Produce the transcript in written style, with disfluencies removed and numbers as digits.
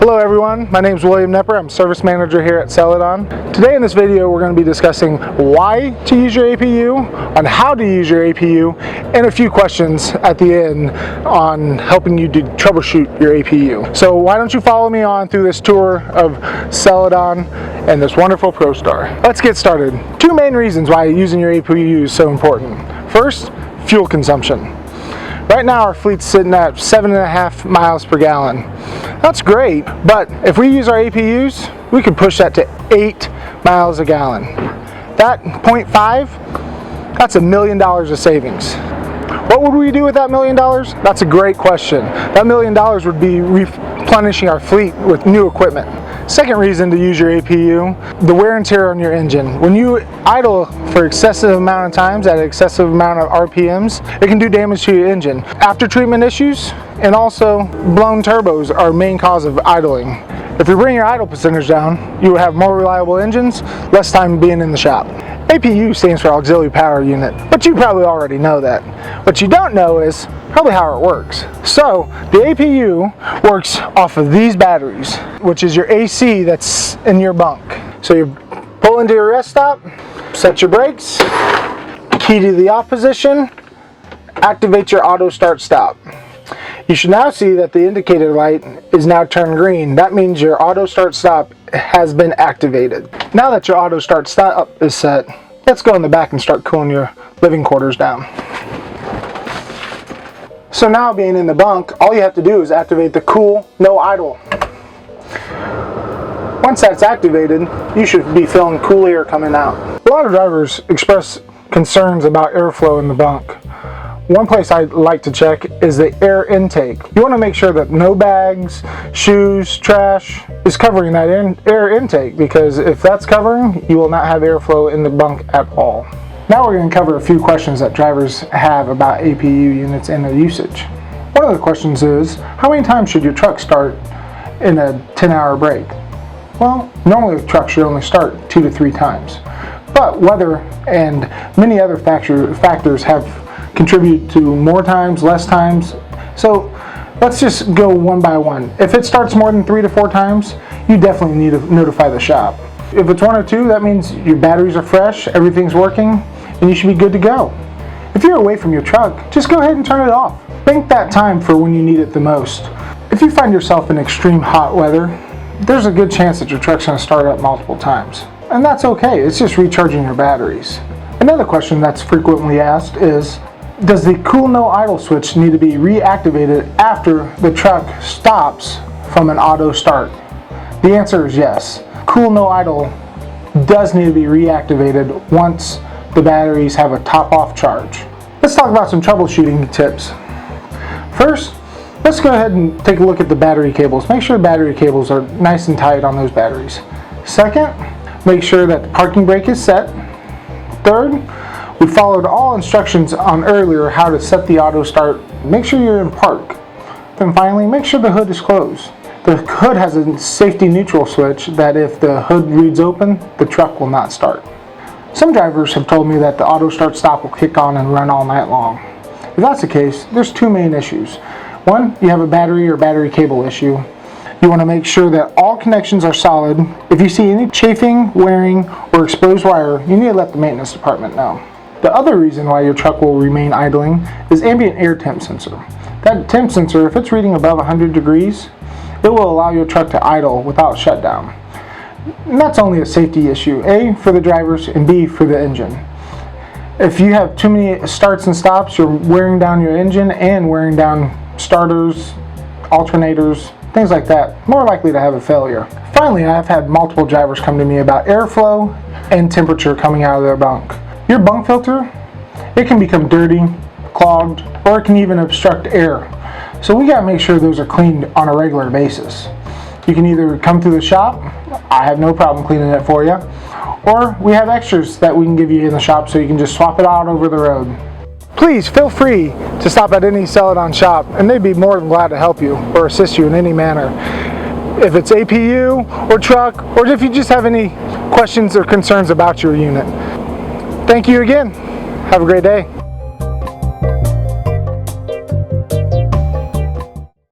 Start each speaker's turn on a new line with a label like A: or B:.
A: Hello everyone, my name is William Knepper. I'm Service Manager here at Celadon. Today in this video we're going to be discussing why to use your APU, on how to use your APU, and a few questions at the end on helping you to troubleshoot your APU. So why don't you follow me on through this tour of Celadon and this wonderful ProStar. Let's get started. Two main reasons why using your APU is so important. First, fuel consumption. Right now our fleet's sitting at 7.5 miles per gallon. That's great, but if we use our APUs, we could push that to 8 miles a gallon. That 0.5, that's $1 million of savings. What would we do with that $1 million? That's a great question. That $1 million would be replenishing our fleet with new equipment. Second reason to use your APU, the wear and tear on your engine. When you idle for excessive amount of times at an excessive amount of RPMs, it can do damage to your engine. After treatment issues and also blown turbos are main cause of idling. If you bring your idle percentage down, you will have more reliable engines, less time being in the shop. APU stands for Auxiliary Power Unit, but you probably already know that. What you don't know is probably how it works. So the APU works off of these batteries, which is your AC that's in your bunk. So you pull into your rest stop, set your brakes, key to the off position, activate your auto start stop. You should now see that the indicator light is now turned green. That means your auto start stop has been activated. Now that your auto start stop is set, let's go in the back and start cooling your living quarters down. So now being in the bunk, all you have to do is activate the cool, no idle. Once that's activated, you should be feeling cool air coming out. A lot of drivers express concerns about airflow in the bunk. One place I like to check is the air intake. You want to make sure that no bags, shoes, trash is covering that air intake, because if that's covering, you will not have airflow in the bunk at all. Now we're going to cover a few questions that drivers have about APU units and their usage. One of the questions is, how many times should your truck start in a 10-hour break? Well, normally a truck should only start 2 to 3 times. But weather and many other factors have contribute to more times, less times. So let's just go one by one. If it starts more than 3 to 4 times, you definitely need to notify the shop. If it's 1 or 2, that means your batteries are fresh, everything's working, and you should be good to go. If you're away from your truck, just go ahead and turn it off. Bank that time for when you need it the most. If you find yourself in extreme hot weather, there's a good chance that your truck's going to start up multiple times. And that's okay, it's just recharging your batteries. Another question that's frequently asked is, does the cool no idle switch need to be reactivated after the truck stops from an auto start? The answer is yes. Cool no idle does need to be reactivated once the batteries have a top off charge. Let's talk about some troubleshooting tips. First, let's go ahead and take a look at the battery cables. Make sure the battery cables are nice and tight on those batteries. Second, make sure that the parking brake is set. Third, we followed all instructions on earlier how to set the auto start. Make sure you're in park. Then finally, make sure the hood is closed. The hood has a safety neutral switch that if the hood reads open, the truck will not start. Some drivers have told me that the auto start stop will kick on and run all night long. If that's the case, there's 2 main issues. One, you have a battery or battery cable issue. You want to make sure that all connections are solid. If you see any chafing, wearing, or exposed wire, you need to let the maintenance department know. The other reason why your truck will remain idling is ambient air temp sensor. That temp sensor, if it's reading above 100 degrees, it will allow your truck to idle without shutdown. And that's only a safety issue, A, for the drivers, and B, for the engine. If you have too many starts and stops, you're wearing down your engine and wearing down starters, alternators, things like that, more likely to have a failure. Finally, I've had multiple drivers come to me about airflow and temperature coming out of their bunk. Your bunk filter, it can become dirty, clogged, or it can even obstruct air. So we gotta make sure those are cleaned on a regular basis. You can either come through the shop, I have no problem cleaning it for you, or we have extras that we can give you in the shop so you can just swap it out over the road. Please feel free to stop at any Celadon shop and they'd be more than glad to help you or assist you in any manner. If it's APU or truck, or if you just have any questions or concerns about your unit. Thank you again. Have a great day.